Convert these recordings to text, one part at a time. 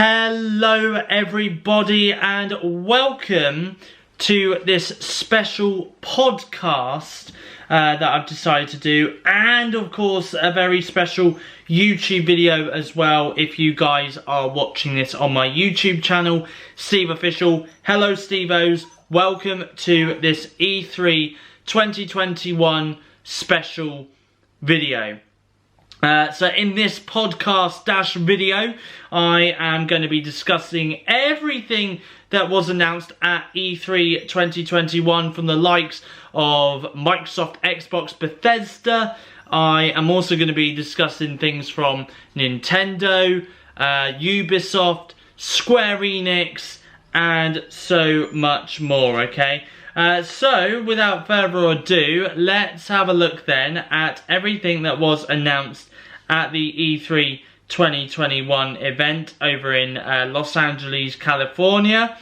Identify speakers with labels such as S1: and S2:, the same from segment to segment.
S1: Hello everybody and welcome to this special podcast that I've decided to do, and of course a very special YouTube video as well if you guys are watching this on my YouTube channel, SteveOfficial. Hello Stevos, welcome to this E3 2021 special video. So in this podcast video, I am going to be discussing everything that was announced at E3 2021 from the likes of Microsoft, Xbox, Bethesda. I am also going to be discussing things from Nintendo, Ubisoft, Square Enix, and so much more, okay? So, without further ado, let's have a look then at everything that was announced at the E3 2021 event over in Los Angeles, California.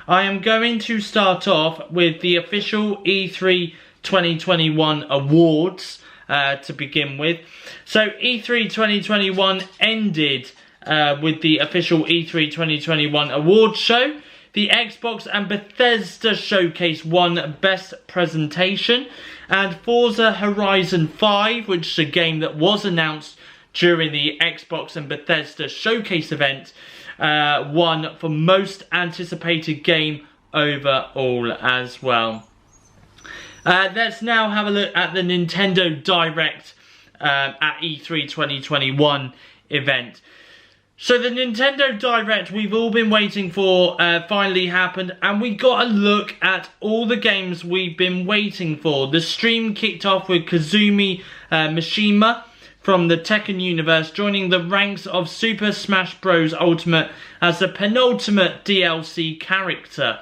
S1: I am going to start off with the official E3 2021 awards to begin with. So, E3 2021 ended with the official E3 2021 awards show. The Xbox and Bethesda Showcase won Best Presentation, and Forza Horizon 5, which is a game that was announced during the Xbox and Bethesda Showcase event, won for Most Anticipated Game overall as well. Let's now have a look at the Nintendo Direct at E3 2021 event. So the Nintendo Direct we've all been waiting for finally happened, and we got a look at all the games we've been waiting for. The stream kicked off with Kazumi Mishima from the Tekken universe joining the ranks of Super Smash Bros. Ultimate as the penultimate DLC character.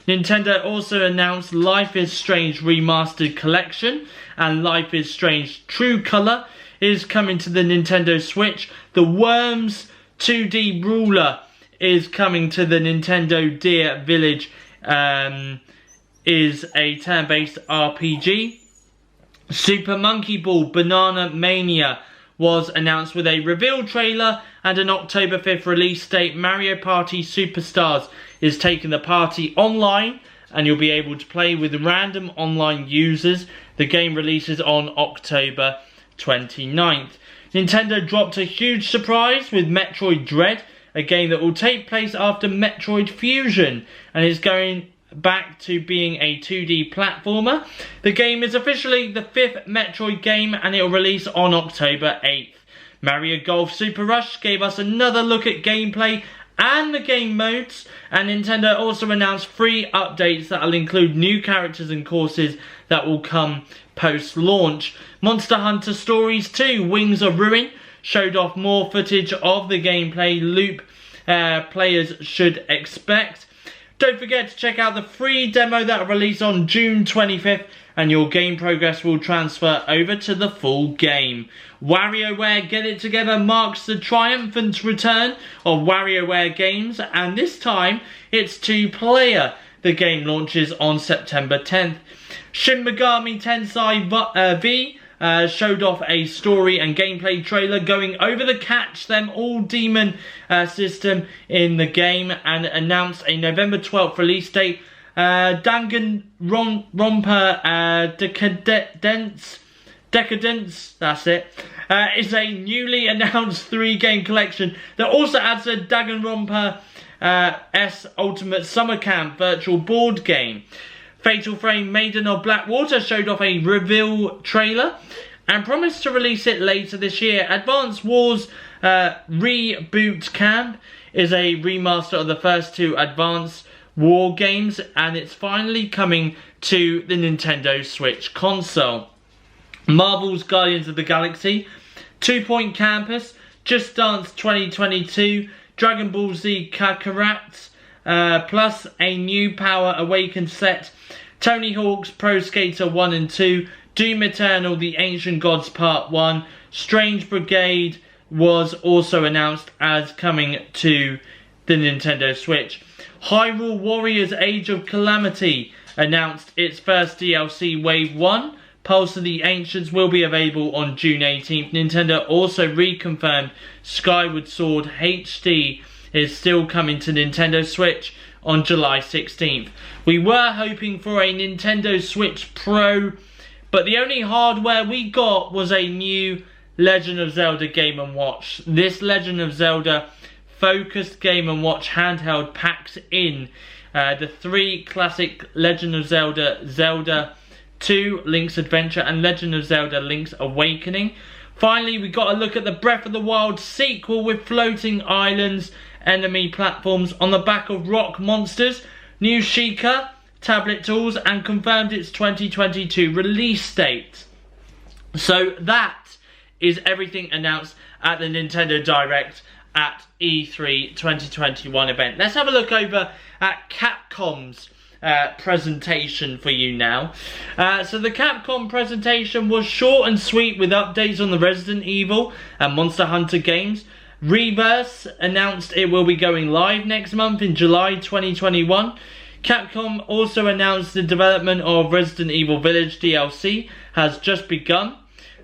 S1: Nintendo also announced Life is Strange Remastered Collection, and Life is Strange True Color is coming to the Nintendo Switch. The Worms 2D Ruler is coming to the Nintendo Deer Village, is a turn-based RPG. Super Monkey Ball Banana Mania was announced with a reveal trailer and an October 5th release date. Mario Party Superstars is taking the party online, and you'll be able to play with random online users. The game releases on October 29th. Nintendo dropped a huge surprise with Metroid Dread, a game that will take place after Metroid Fusion and is going back to being a 2D platformer. The game is officially the 5th Metroid game, and it will release on October 8th. Mario Golf Super Rush gave us another look at gameplay and the game modes, and Nintendo also announced 3 updates that will include new characters and courses that will come post-launch. Monster Hunter Stories 2 Wings of Ruin showed off more footage of the gameplay loop players should expect. Don't forget to check out the free demo that will release on June 25th, and your game progress will transfer over to the full game. WarioWare Get It Together marks the triumphant return of WarioWare games, and this time it's 2-player. The game launches on September 10th. Shin Megami Tensei V showed off a story and gameplay trailer going over the Catch Them All Demon system in the game, and announced a November 12th release date. Danganronpa Decadence, that's it, is a newly announced 3-game collection that also adds a Danganronpa S Ultimate Summer Camp virtual board game. Fatal Frame Maiden of Blackwater showed off a reveal trailer and promised to release it later this year. Advance Wars Reboot Camp is a remaster of the first 2 Advance War games, and it's finally coming to the Nintendo Switch console. Marvel's Guardians of the Galaxy, 2 Point Campus, Just Dance 2022, Dragon Ball Z Kakarot, plus a new Power Awakened set, Tony Hawk's Pro Skater 1 and 2, Doom Eternal The Ancient Gods Part 1, Strange Brigade was also announced as coming to the Nintendo Switch. Hyrule Warriors Age of Calamity announced its first DLC Wave 1. Pulse of the Ancients will be available on June 18th. Nintendo also reconfirmed Skyward Sword HD is still coming to Nintendo Switch on July 16th. We were hoping for a Nintendo Switch Pro, but the only hardware we got was a new Legend of Zelda Game & Watch. This Legend of Zelda focused Game & Watch handheld packs in the 3 classic Legend of Zelda, Zelda 2 Link's Adventure and Legend of Zelda Link's Awakening. Finally, we got a look at the Breath of the Wild sequel with floating islands, enemy platforms on the back of rock monsters, new Sheikah, tablet tools, and confirmed its 2022 release date. So that is everything announced at the Nintendo Direct at E3 2021 event. Let's have a look over at Capcom's presentation for you now. So the Capcom presentation was short and sweet with updates on the Resident Evil and Monster Hunter games. Reverse announced it will be going live next month in July 2021. Capcom also announced the development of Resident Evil Village DLC has just begun.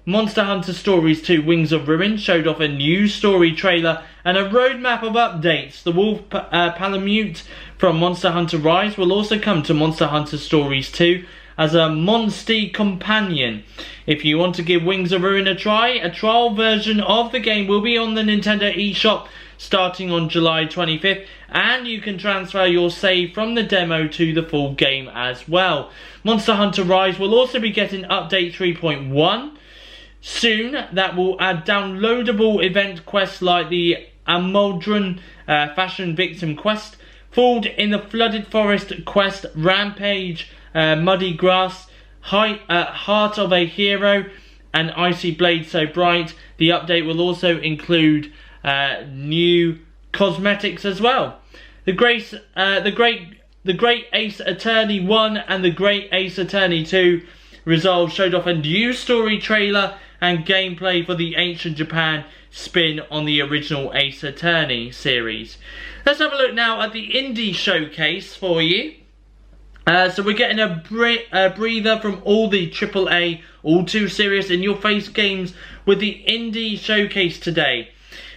S1: Monster Hunter Stories 2 Wings of Ruin showed off a new story trailer and a roadmap of updates. The Wolf Palamute from Monster Hunter Rise will also come to Monster Hunter Stories 2 as a Monstie companion. If you want to give Wings of Ruin a try, a trial version of the game will be on the Nintendo eShop starting on July 25th, and you can transfer your save from the demo to the full game as well. Monster Hunter Rise will also be getting update 3.1 soon that will add downloadable event quests like the Amoldran Fashion Victim quest, Fooled in the Flooded Forest quest, Rampage, Muddy Grass, Heart of a Hero, and Icy Blade So Bright. The update will also include new cosmetics as well. The Great Ace Attorney 1 and the Great Ace Attorney 2 Resolve showed off a new story trailer and gameplay for the Ancient Japan spin on the original Ace Attorney series. Let's have a look now at the indie showcase for you. So we're getting a breather from all the AAA, all too serious in your face games with the indie showcase today.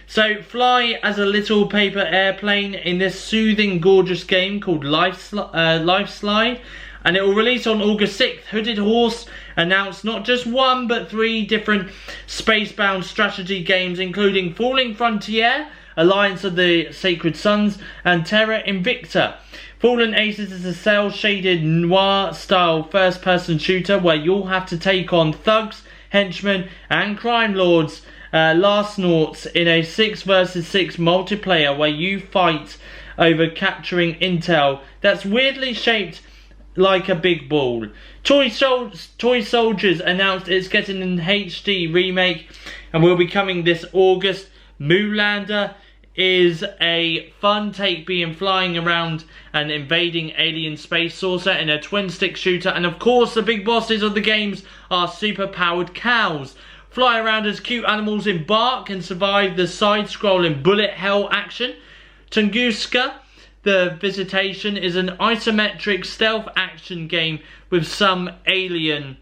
S1: So fly as a little paper airplane in this soothing, gorgeous game called Life Slide. And it will release on August 6th. Hooded Horse announced not just 1 but 3 different space-bound strategy games, including Falling Frontier, Alliance of the Sacred Sons, and Terra Invicta. Fallen Aces is a cel-shaded noir-style first-person shooter where you'll have to take on thugs, henchmen, and crime lords, last noughts in a 6 vs 6 multiplayer where you fight over capturing intel that's weirdly shaped like a big ball. Toy Soldiers announced it's getting an HD remake and will be coming this August. Moonlander is a fun take being flying around and invading alien space saucer in a twin stick shooter, and of course the big bosses of the games are super powered cows. Fly around as cute animals in Bark and survive the side scrolling bullet hell action. Tunguska The Visitation is an isometric stealth action game with some alien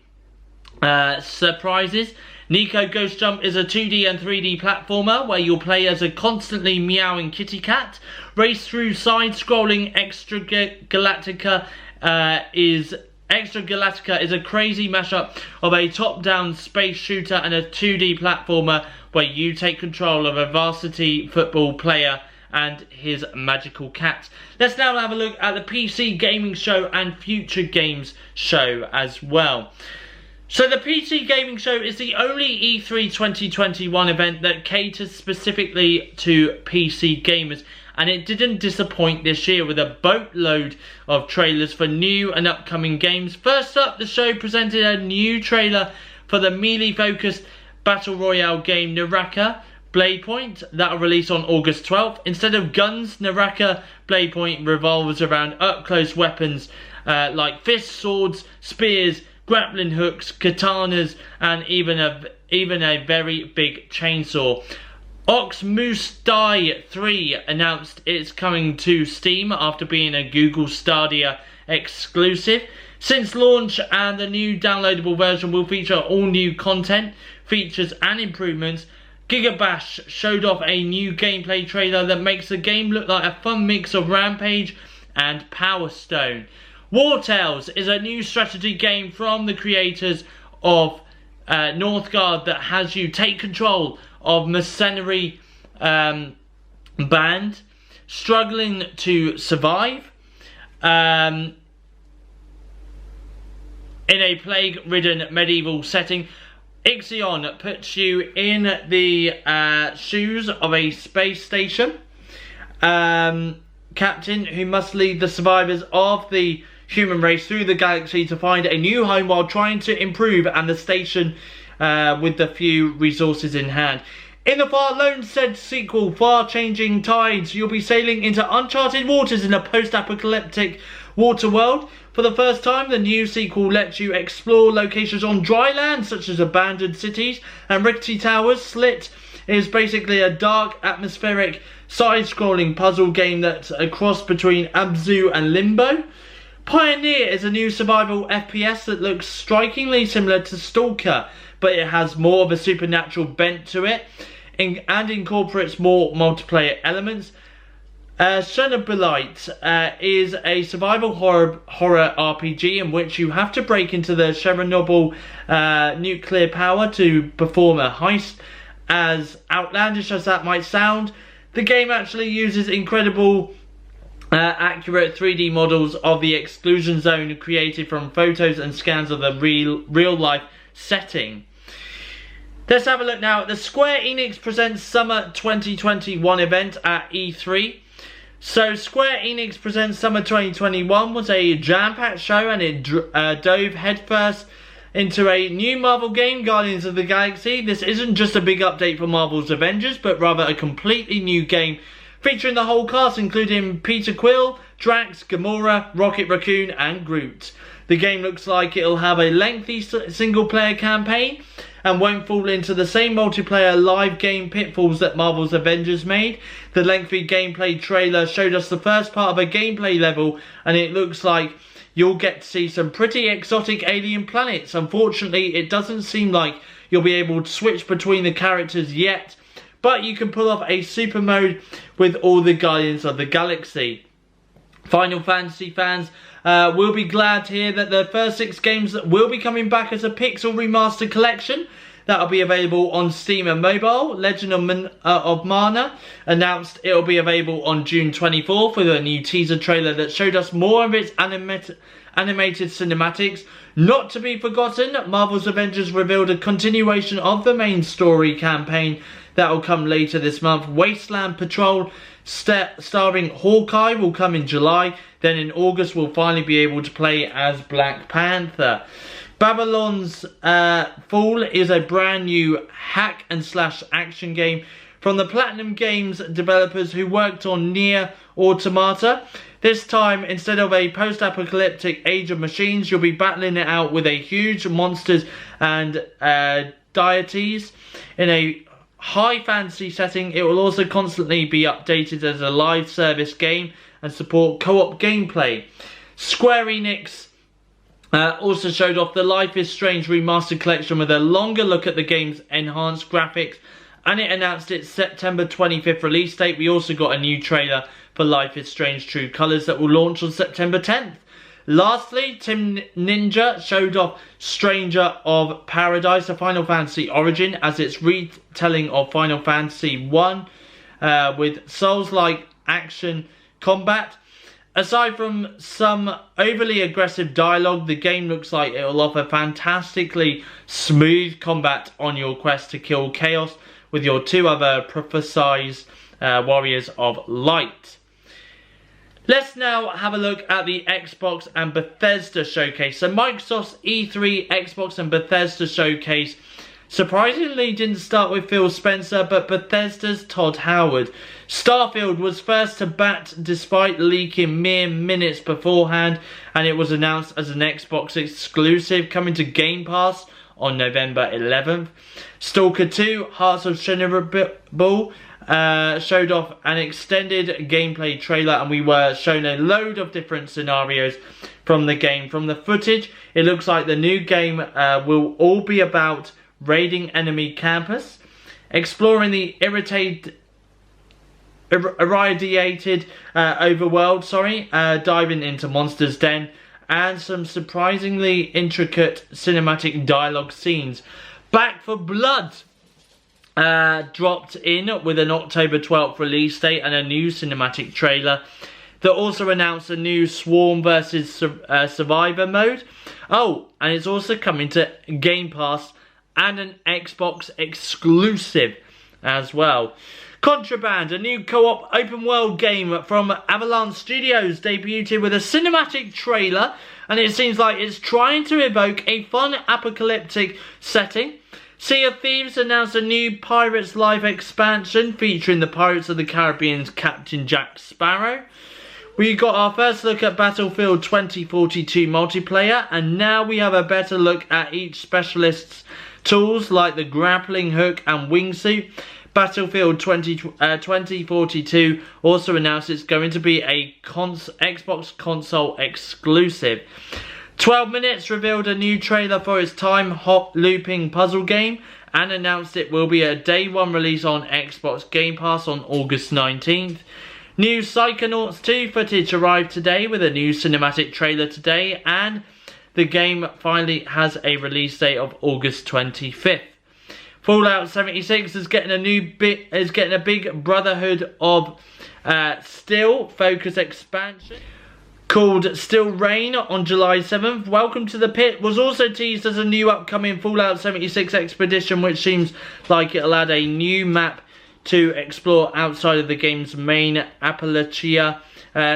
S1: surprises. Nico Ghost Jump is a 2D and 3D platformer where you'll play as a constantly meowing kitty cat. Race Through side-scrolling Extra Galactica is a crazy mashup of a top-down space shooter and a 2D platformer where you take control of a varsity football player and his magical cat. Let's now have a look at the PC Gaming Show and Future Games Show as well. So the PC Gaming Show is the only E3 2021 event that caters specifically to PC gamers, and it didn't disappoint this year with a boatload of trailers for new and upcoming games. First up, the show presented a new trailer for the melee-focused Battle Royale game Naraka Bladepoint that will release on August 12th. Instead of guns, Naraka Bladepoint revolves around up-close weapons like fists, swords, spears, grappling hooks, katanas, and even a very big chainsaw. Ox Moose Die 3 announced it's coming to Steam after being a Google Stadia exclusive. Since launch, and the new downloadable version will feature all new content, features and improvements. Gigabash showed off a new gameplay trailer that makes the game look like a fun mix of Rampage and Power Stone. War Tales is a new strategy game from the creators of Northgard that has you take control of mercenary band struggling to survive in a plague-ridden medieval setting. Ixion puts you in the shoes of a space station captain who must lead the survivors of the human race through the galaxy to find a new home while trying to improve and the station with the few resources in hand. In the Far Lone said sequel, Far Changing Tides, you'll be sailing into uncharted waters in a post-apocalyptic water world. For the first time, the new sequel lets you explore locations on dry land, such as abandoned cities and rickety towers. Slit is basically a dark, atmospheric, side-scrolling puzzle game that's a cross between Abzu and Limbo. Pioneer is a new survival FPS that looks strikingly similar to Stalker, but it has more of a supernatural bent to it and incorporates more multiplayer elements. Chernobylite is a survival horror RPG in which you have to break into the Chernobyl nuclear power to perform a heist. As outlandish as that might sound, the game actually uses incredible accurate 3D models of the exclusion zone created from photos and scans of the real life setting. Let's have a look now at the Square Enix Presents Summer 2021 event at E3. So Square Enix Presents Summer 2021 was a jam-packed show, and it dove headfirst into a new Marvel game, Guardians of the Galaxy. This isn't just a big update for Marvel's Avengers, but rather a completely new game featuring the whole cast, including Peter Quill, Drax, Gamora, Rocket Raccoon and Groot. The game looks like it'll have a lengthy single-player campaign and won't fall into the same multiplayer live game pitfalls that Marvel's Avengers made. The lengthy gameplay trailer showed us the first part of a gameplay level, and it looks like you'll get to see some pretty exotic alien planets. Unfortunately, it doesn't seem like you'll be able to switch between the characters yet, but you can pull off a super mode with all the Guardians of the Galaxy. Final Fantasy fans will be glad to hear that the first 6 games will be coming back as a Pixel Remastered collection. That'll be available on Steam and mobile. Legend of Mana announced it'll be available on June 24th with a new teaser trailer that showed us more of its animated cinematics. Not to be forgotten, Marvel's Avengers revealed a continuation of the main story campaign that will come later this month. Wasteland Patrol starring Hawkeye will come in July. Then in August we'll finally be able to play as Black Panther. Babylon's Fall is a brand new hack and slash action game from the Platinum Games developers who worked on Nier Automata. This time, instead of a post-apocalyptic age of machines, you'll be battling it out with a huge monsters and deities in a high fantasy setting. It will also constantly be updated as a live service game and support co-op gameplay. Square Enix also showed off the Life is Strange Remastered collection with a longer look at the game's enhanced graphics, and it announced its September 25th release date. We also got a new trailer for Life is Strange True Colors that will launch on September 10th. Lastly, Team Ninja showed off Stranger of Paradise, a Final Fantasy Origin, as its retelling of Final Fantasy 1 with Souls-like action combat. Aside from some overly aggressive dialogue, the game looks like it will offer fantastically smooth combat on your quest to kill Chaos with your 2 other prophesized warriors of light. Let's now have a look at the Xbox and Bethesda showcase. So Microsoft's E3, Xbox and Bethesda showcase surprisingly didn't start with Phil Spencer, but Bethesda's Todd Howard. Starfield was first to bat despite leaking mere minutes beforehand, and it was announced as an Xbox exclusive coming to Game Pass on November 11th. Stalker 2, Hearts of Chernobyl showed off an extended gameplay trailer, and we were shown a load of different scenarios from the game. From the footage, it looks like the new game will all be about raiding enemy campus. exploring the irradiated overworld, diving into Monster's Den, and some surprisingly intricate cinematic dialogue scenes. Back for Blood dropped in with an October 12th release date and a new cinematic trailer that also announced a new Swarm vs Survivor mode. Oh, and it's also coming to Game Pass and an Xbox exclusive as well. Contraband, a new co-op open world game from Avalanche Studios, debuted with a cinematic trailer, and it seems like it's trying to evoke a fun apocalyptic setting. Sea of Thieves announced a new Pirates Live expansion featuring the Pirates of the Caribbean's Captain Jack Sparrow. We got our first look at Battlefield 2042 multiplayer, and now we have a better look at each specialist's tools like the grappling hook and wingsuit. Battlefield 2042 also announced it's going to be a Xbox console exclusive. 12 Minutes revealed a new trailer for its time-hop looping puzzle game and announced it will be a day one release on Xbox Game Pass on August 19th. New Psychonauts 2 footage arrived today with a new cinematic trailer today, and the game finally has a release date of August 25th. Fallout 76 is getting a big Brotherhood of Steel focus expansion called Still Reign on July 7th. Welcome to the Pit was also teased as a new upcoming Fallout 76 expedition, which seems like it'll add a new map to explore outside of the game's main Appalachia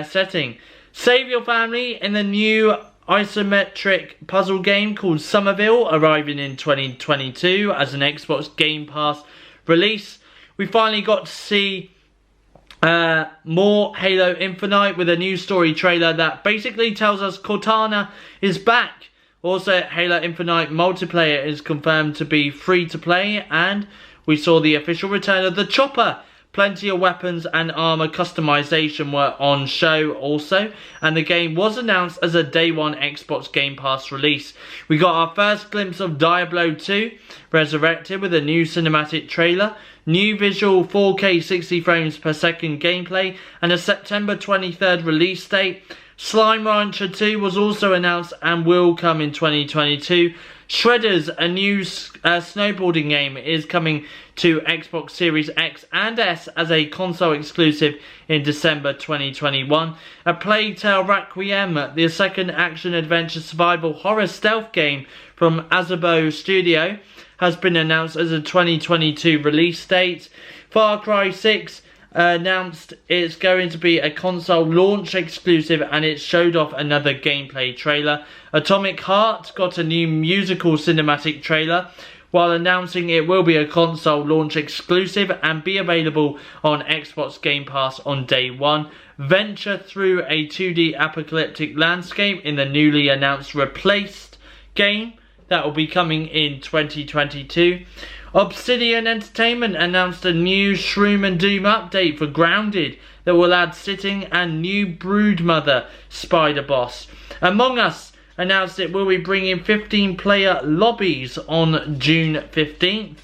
S1: setting. Save your family in the new isometric puzzle game called Somerville, arriving in 2022 as an Xbox Game Pass release. We finally got to see more Halo Infinite with a new story trailer that basically tells us Cortana is back. Also, Halo Infinite multiplayer is confirmed to be free to play, and we saw the official return of the Chopper. Plenty of weapons and armor customization were on show also, and the game was announced as a day one Xbox Game Pass release. We got our first glimpse of Diablo 2 Resurrected with a new cinematic trailer, new visual 4K 60 frames per second gameplay, and a September 23rd release date. Slime Rancher 2 was also announced and will come in 2022. Shredders, a new snowboarding game, is coming to Xbox Series X and S as a console exclusive in December 2021. A Plague Tale Requiem, the second action-adventure survival horror stealth game from Asobo Studio, has been announced as a 2022 release date. Far Cry 6 announced it's going to be a console launch exclusive, and it showed off another gameplay trailer. Atomic Heart got a new musical cinematic trailer while announcing it will be a console launch exclusive and be available on Xbox Game Pass on day one. Venture through a 2D apocalyptic landscape in the newly announced Replaced game that will be coming in 2022. Obsidian Entertainment announced a new Shroom and Doom update for Grounded that will add sitting and new Broodmother spider boss. Among Us announced it will be bringing 15-player lobbies on June 15th.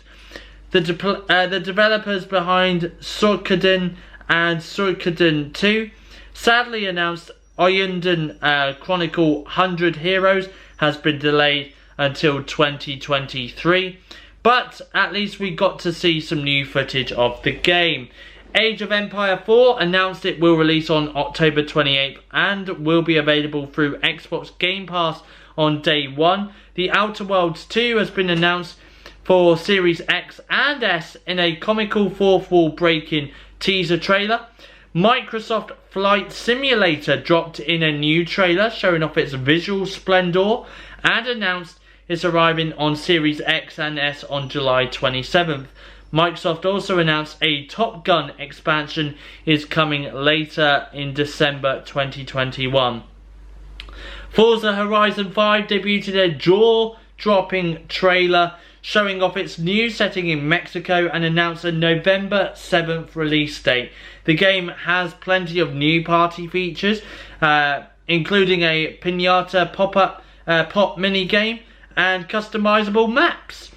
S1: The developers behind Suikoden and Suikoden 2 sadly announced Oyunden Chronicle 100 Heroes has been delayed until 2023. But at least we got to see some new footage of the game. Age of Empire 4 announced it will release on October 28th and will be available through Xbox Game Pass on day one. The Outer Worlds 2 has been announced for Series X and S in a comical fourth wall breaking teaser trailer. Microsoft Flight Simulator dropped in a new trailer showing off its visual splendor and announced it's arriving on Series X and S on July 27th. Microsoft also announced a Top Gun expansion is coming later in December 2021. Forza Horizon 5 debuted a jaw-dropping trailer showing off its new setting in Mexico and announced a November 7th release date. The game has plenty of new party features, including a pinata pop minigame and customizable maps.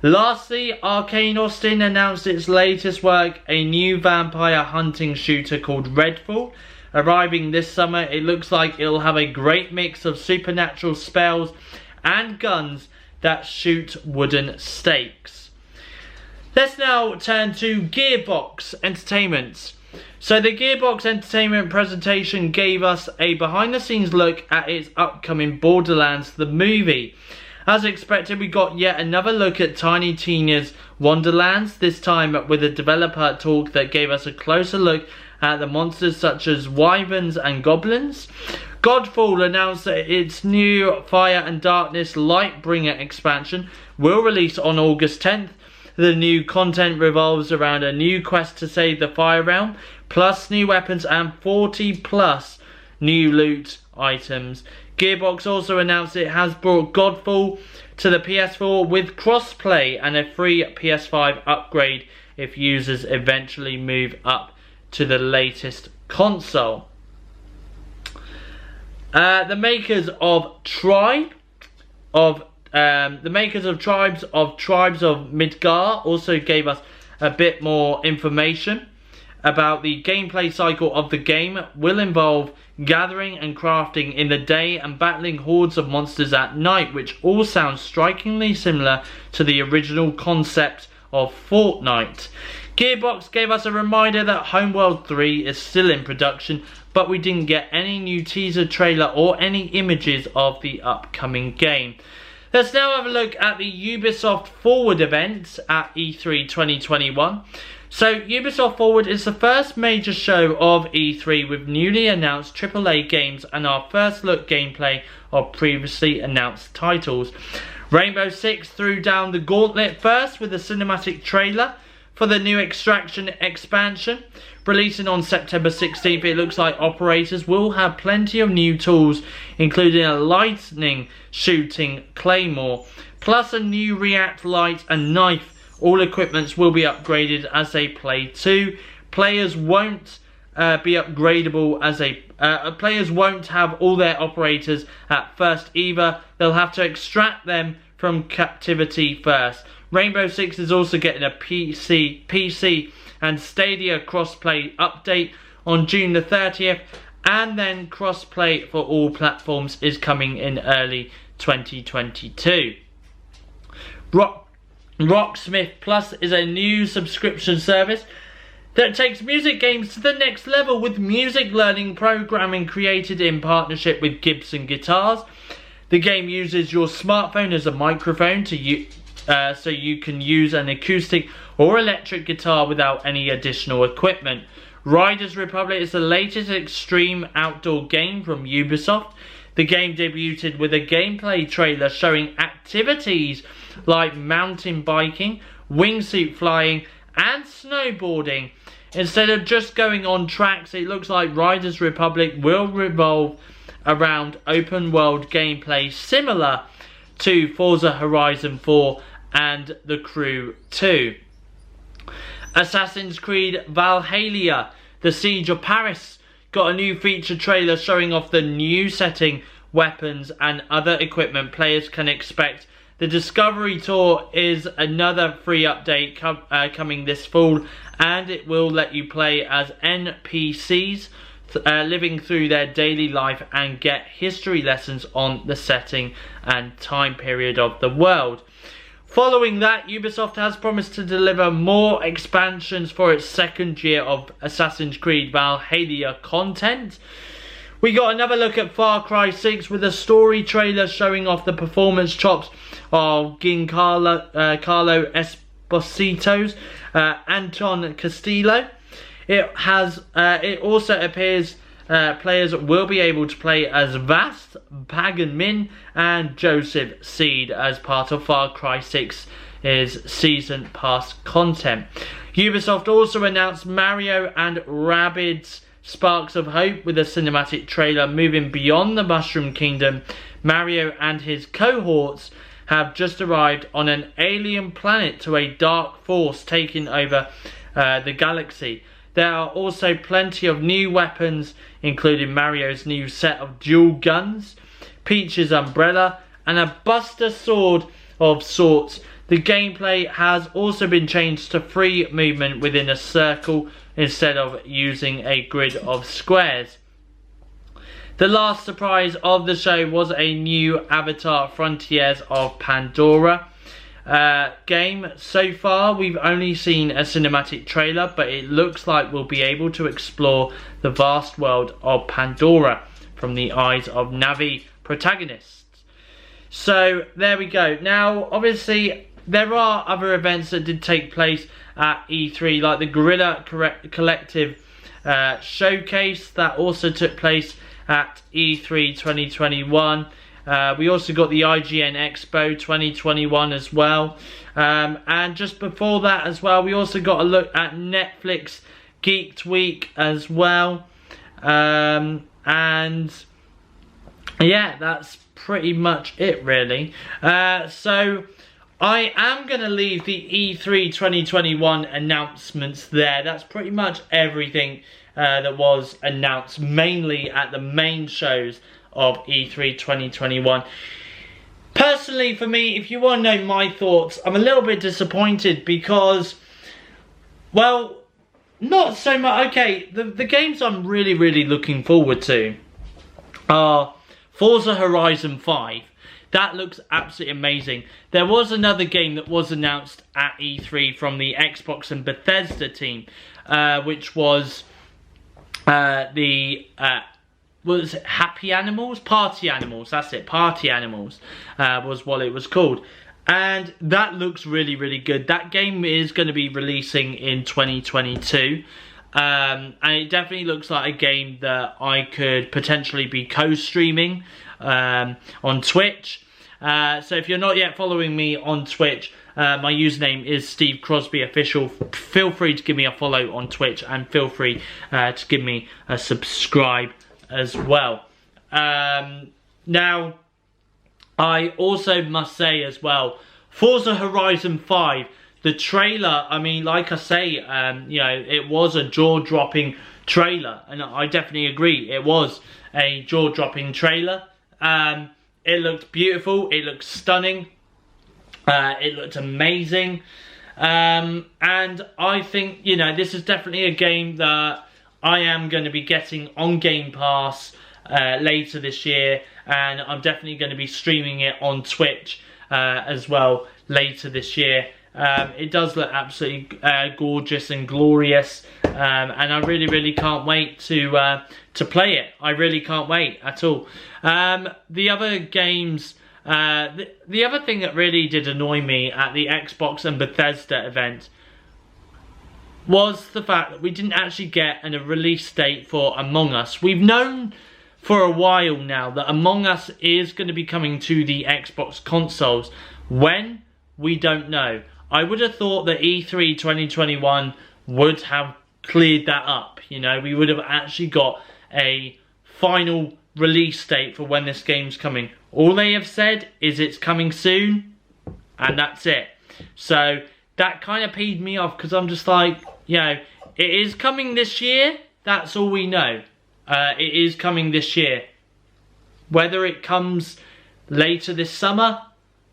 S1: Lastly, Arcane Austin announced its latest work, a new vampire hunting shooter called Redfall. Arriving this summer, it looks like it'll have a great mix of supernatural spells and guns that shoot wooden stakes. Let's now turn to Gearbox Entertainment. So the Gearbox Entertainment presentation gave us a behind the scenes look at its upcoming Borderlands the movie. As expected, we got yet another look at Tiny Tina's Wonderlands, this time with a developer talk that gave us a closer look at the monsters such as wyverns and goblins. Godfall announced that its new Fire and Darkness Lightbringer expansion will release on August 10th. The new content revolves around a new quest to save the Fire Realm, plus new weapons and 40 plus new loot items. Gearbox also announced it has brought Godfall to the PS4 with crossplay and a free PS5 upgrade if users eventually move up to the latest console. The makers of Tribes of Midgar also gave us a bit more information about the gameplay cycle of the game. Will involve gathering and crafting in the day and battling hordes of monsters at night, which all sounds strikingly similar to the original concept of Fortnite. Gearbox gave us a reminder that Homeworld 3 is still in production, but we didn't get any new teaser trailer or any images of the upcoming game. Let's now have a look at the Ubisoft Forward event at E3 2021. So Ubisoft Forward is the first major show of E3 with newly announced AAA games and our first look gameplay of previously announced titles. Rainbow Six threw down the gauntlet first with a cinematic trailer for the new Extraction expansion. Releasing on September 16th, it looks like operators will have plenty of new tools, including a lightning shooting claymore, plus a new react light and knife. All equipments will be upgraded as they play too. Players won't be upgradable as players won't have all their operators at first either. They'll have to extract them from captivity first. Rainbow Six is also getting a PC and Stadia crossplay update on June the 30th, and then crossplay for all platforms is coming in early 2022. Rocksmith Plus is a new subscription service that takes music games to the next level with music learning programming created in partnership with Gibson Guitars. The game uses your smartphone as a microphone so you can use an acoustic or electric guitar without any additional equipment. Riders Republic is the latest extreme outdoor game from Ubisoft. The game debuted with a gameplay trailer showing activities like mountain biking, wingsuit flying and snowboarding. Instead of just going on tracks, it looks like Riders Republic will revolve around open world gameplay similar to Forza Horizon 4 and The Crew 2. Assassin's Creed Valhalia, The Siege of Paris, got a new feature trailer showing off the new setting, weapons and other equipment players can expect. The Discovery Tour is another free update coming this fall, and it will let you play as NPCs living through their daily life and get history lessons on the setting and time period of the world. Following that, Ubisoft has promised to deliver more expansions for its second year of Assassin's Creed Valhalla content. We got another look at Far Cry 6 with a story trailer showing off the performance chops of Giancarlo Esposito's Anton Castillo. It also appears players will be able to play as Vast, Pagan Min and Joseph Seed as part of Far Cry 6's Season Pass content. Ubisoft also announced Mario and Rabbids Sparks of Hope with a cinematic trailer moving beyond the Mushroom Kingdom. Mario and his cohorts have just arrived on an alien planet to a dark force taking over the galaxy. There are also plenty of new weapons, including Mario's new set of dual guns, Peach's umbrella, and a Buster sword of sorts. The gameplay has also been changed to free movement within a circle instead of using a grid of squares. The last surprise of the show was a new Avatar Frontiers of Pandora game. So far we've only seen a cinematic trailer, but it looks like we'll be able to explore the vast world of Pandora from the eyes of Na'vi protagonists. So there we go. Now obviously there are other events that did take place at E3, like the Guerrilla Collective showcase that also took place at E3 2021. We also got the IGN Expo 2021 as well. And just before that as well, we also got a look at Netflix Geeked Week as well. And yeah, that's pretty much it really. So I am going to leave the E3 2021 announcements there. That's pretty much everything that was announced, mainly at the main shows of E3 2021. Personally, for me, if you want to know my thoughts, I'm a little bit disappointed because, well, not so much. Okay, the games I'm really looking forward to are Forza Horizon 5. That looks absolutely amazing. There was another game that was announced at E3 from the Xbox and Bethesda team, which was was it Happy Animals? Party Animals, that's it. Party Animals was what it was called. And that looks really good. That game is going to be releasing in 2022. And it definitely looks like a game that I could potentially be co-streaming on Twitch. So if you're not yet following me on Twitch, my username is SteveOfficial. Feel free to give me a follow on Twitch, and feel free to give me a subscribe as well. Now, I also must say as well, Forza Horizon 5, the trailer, I mean, like I say, you know, it was a jaw-dropping trailer, and I definitely agree, it was a jaw-dropping trailer. It looked beautiful, it looked stunning, it looked amazing, and I think, you know, this is definitely a game that I am going to be getting on Game Pass later this year, and I'm definitely going to be streaming it on Twitch as well later this year. It does look absolutely gorgeous and glorious, and I really can't wait to play it. I really can't wait at all. The other games, the other thing that really did annoy me at the Xbox and Bethesda event was the fact that we didn't actually get a release date for Among Us. We've known for a while now that Among Us is going to be coming to the Xbox consoles. When? We don't know. I would have thought that E3 2021 would have cleared that up. You know, we would have actually got a final release date for when this game's coming. All they have said is it's coming soon, and that's it. So that kind of peed me off, because I'm just like, you know, it is coming this year. That's all we know. It is coming this year. Whether it comes later this summer,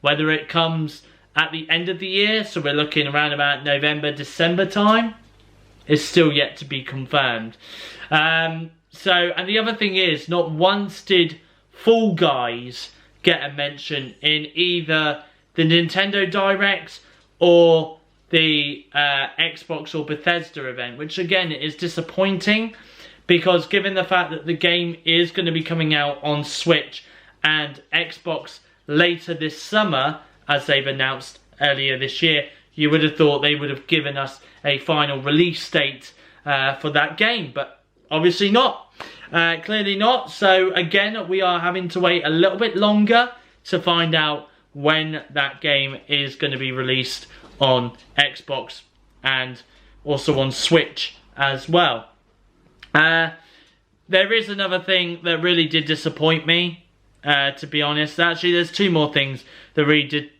S1: whether it comes at the end of the year, so we're looking around about November, December time, is still yet to be confirmed. And the other thing is, not once did Fall Guys get a mention in either the Nintendo Direct or the Xbox or Bethesda event, which again is disappointing, because given the fact that the game is going to be coming out on Switch and Xbox later this summer, as they've announced earlier this year, you would have thought they would have given us a final release date for that game, but obviously not. Clearly not. So again, we are having to wait a little bit longer to find out when that game is going to be released on Xbox and also on Switch as well. There is another thing that really did disappoint me, to be honest. Actually, there's two more things that really did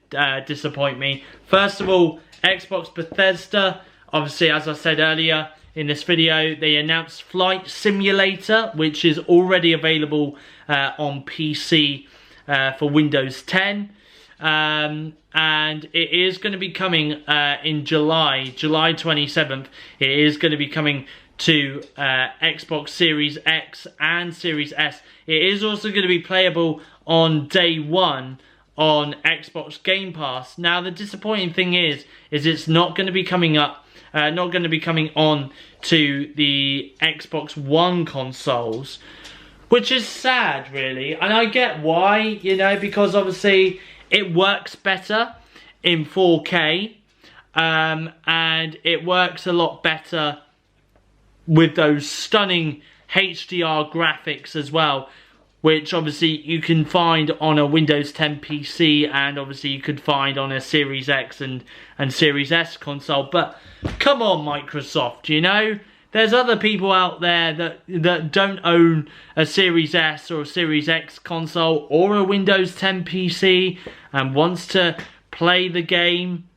S1: disappoint me. First of all, Xbox Bethesda, obviously, as I said earlier in this video, they announced Flight Simulator, which is already available on PC for Windows 10. and it is going to be coming in July 27th. It is going to be coming to Xbox Series X and Series S. It is also going to be playable on day one on Xbox Game Pass. Now, the disappointing thing is it's not going to be coming up, not going to be coming on to the Xbox One consoles, which is sad, really. And I get why, you know, because obviously it works better in 4K, and it works a lot better with those stunning HDR graphics as well, which obviously you can find on a Windows 10 PC, and obviously you could find on a Series X and Series S console. But come on, Microsoft, you know, there's other people out there that don't own a Series S or a Series X console or a Windows 10 PC and wants to play the game,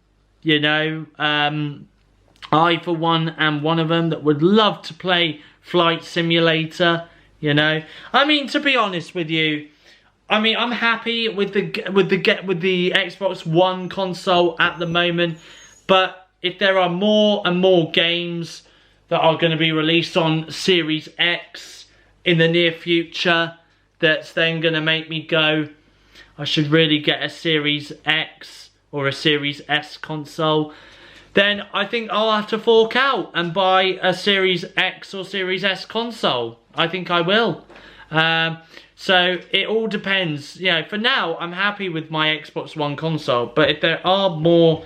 S1: you know. I, for one, am one of them that would love to play Flight Simulator, you know. I mean, to be honest with you, I mean, I'm happy with the Xbox One console at the moment, but if there are more and more games that are going to be released on Series X in the near future, that's then going to make me go, I should really get a Series X or a Series S console, then I think I'll have to fork out and buy a Series X or Series S console. I think I will. So it all depends. You know, for now, I'm happy with my Xbox One console, but if there are more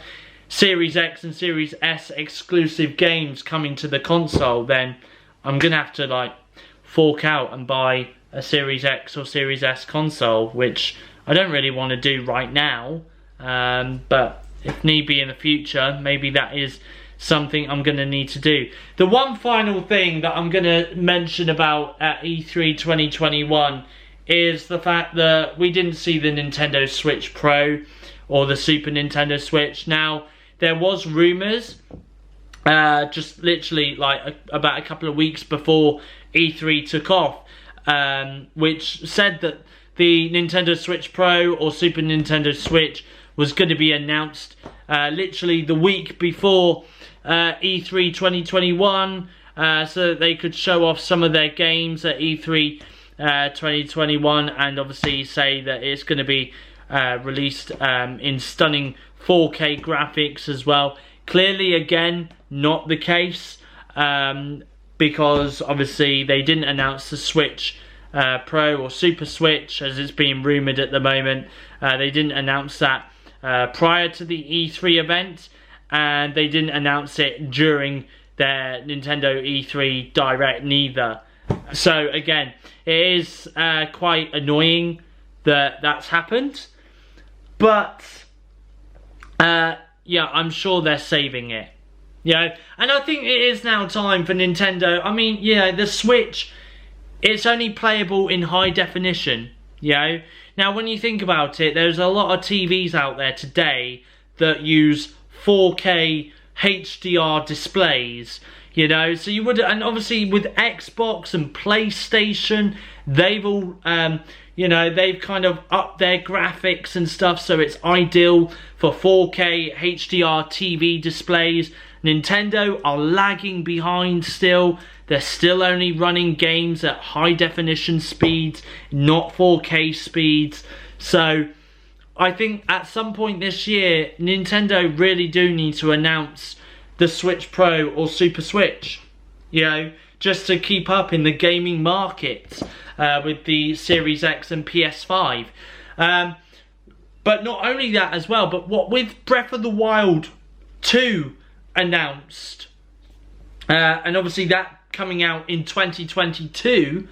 S1: Series X and Series S exclusive games coming to the console, then I'm gonna have to like fork out and buy a Series X or Series S console, which I don't really want to do right now, but if need be in the future, maybe that is something I'm gonna need to do. The one final thing that I'm gonna mention about at E3 2021 is the fact that we didn't see the Nintendo Switch Pro or the Super Nintendo Switch. Now, there was rumours, just literally like about a couple of weeks before E3 took off, which said that the Nintendo Switch Pro or Super Nintendo Switch was going to be announced literally the week before E3 2021, so that they could show off some of their games at E3 2021, and obviously say that it's going to be released in stunning 4K graphics as well. Clearly, again, not the case, because obviously they didn't announce the Switch Pro or Super Switch, as it's being rumoured at the moment. They didn't announce that prior to the E3 event, and they didn't announce it during their Nintendo E3 Direct neither. So again, it is quite annoying that that's happened, but yeah, I'm sure they're saving it, you know. And I think it is now time for Nintendo. I mean, yeah, the Switch, it's only playable in high definition, you know. Now, when you think about it, there's a lot of TVs out there today that use 4K HDR displays, you know. So you would, and obviously with Xbox and PlayStation, they've all, you know, they've kind of upped their graphics and stuff, so it's ideal for 4K HDR TV displays. Nintendo are lagging behind still. They're still only running games at high definition speeds, not 4K speeds. So I think at some point this year, Nintendo really do need to announce the Switch Pro or Super Switch, you know, just to keep up in the gaming market with the Series X and PS5. But not only that as well, but what with Breath of the Wild 2 announced, and obviously that coming out in 2022,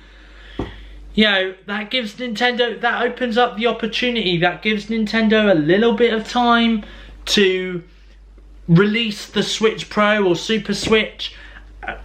S1: you know, that gives Nintendo, that opens up the opportunity, that gives Nintendo a little bit of time to release the Switch Pro or Super Switch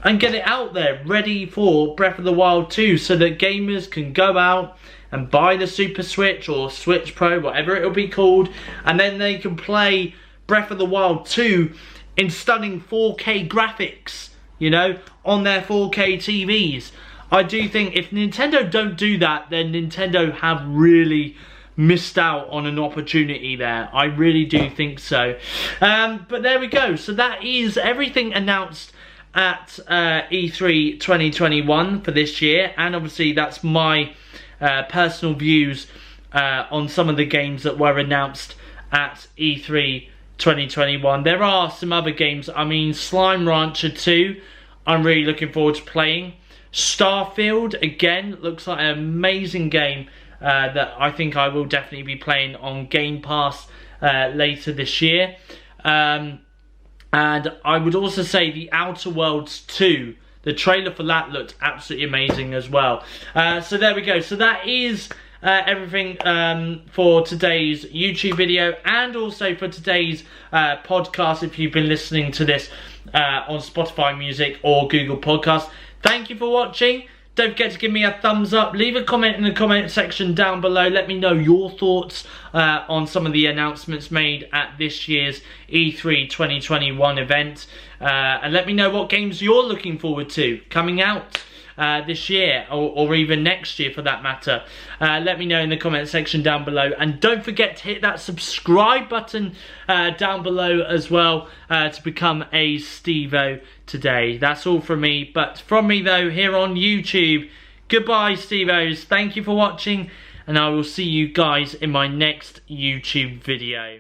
S1: and get it out there ready for Breath of the Wild 2, so that gamers can go out and buy the Super Switch or Switch Pro, whatever it'll be called, and then they can play Breath of the Wild 2 in stunning 4K graphics, you know, on their 4K TVs. I do think if Nintendo don't do that, then Nintendo have really missed out on an opportunity there. I really do think so. But there we go. So that is everything announced at E3 2021 for this year, and obviously that's my personal views on some of the games that were announced at E3 2021. There are some other games. I mean, Slime Rancher 2, I'm really looking forward to playing. Starfield, again, looks like an amazing game that I think I will definitely be playing on Game Pass later this year. And I would also say The Outer Worlds 2, the trailer for that looked absolutely amazing as well. So there we go. So that is everything for today's YouTube video, and also for today's podcast if you've been listening to this on Spotify Music or Google Podcasts. Thank you for watching. Don't forget to give me a thumbs up. Leave a comment in the comment section down below. Let me know your thoughts on some of the announcements made at this year's E3 2021 event. And let me know what games you're looking forward to coming out this year, or even next year for that matter. Let me know in the comment section down below, and don't forget to hit that subscribe button down below as well to become a Stevo today. That's all from me, but from me though here on YouTube, goodbye Stevos, thank you for watching, and I will see you guys in my next YouTube video.